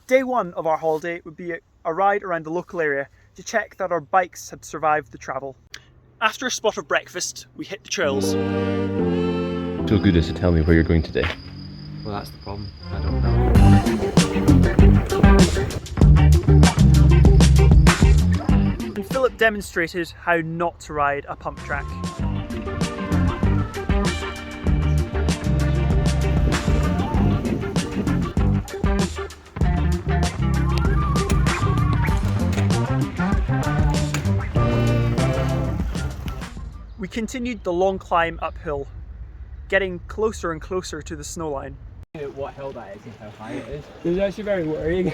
Day one of our holiday would be a ride around the local area to check that our bikes had survived the travel. After a spot of breakfast, we hit the trails. So good as to tell me where you're going today. Well, that's the problem. I don't know. And Philip demonstrated how not to ride a pump track. We continued the long climb uphill, getting closer and closer to the snow line. What hill that is and how high it is. It's actually very worrying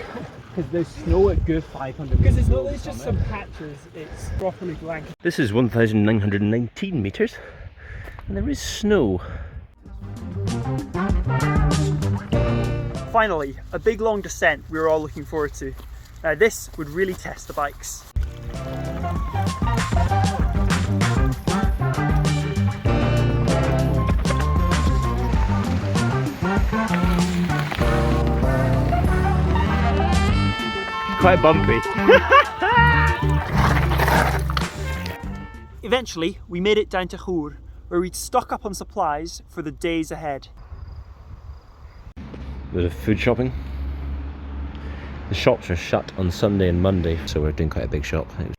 because there's snow at good 500 meters. Because it's not just some patches, it's properly blanket. This is 1,919 metres and there is snow. Finally, a big long descent we were all looking forward to. Now this would really test the bikes. Quite bumpy. Eventually, we made it down to Chur, where we'd stock up on supplies for the days ahead. Bit of food shopping. The shops are shut on Sunday and Monday, so we're doing quite a big shop. And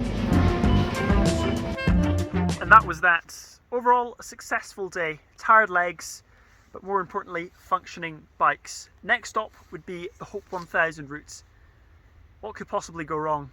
that was that. Overall, a successful day. Tired legs, but more importantly, functioning bikes. Next stop would be the Hope 1000 routes. What could possibly go wrong?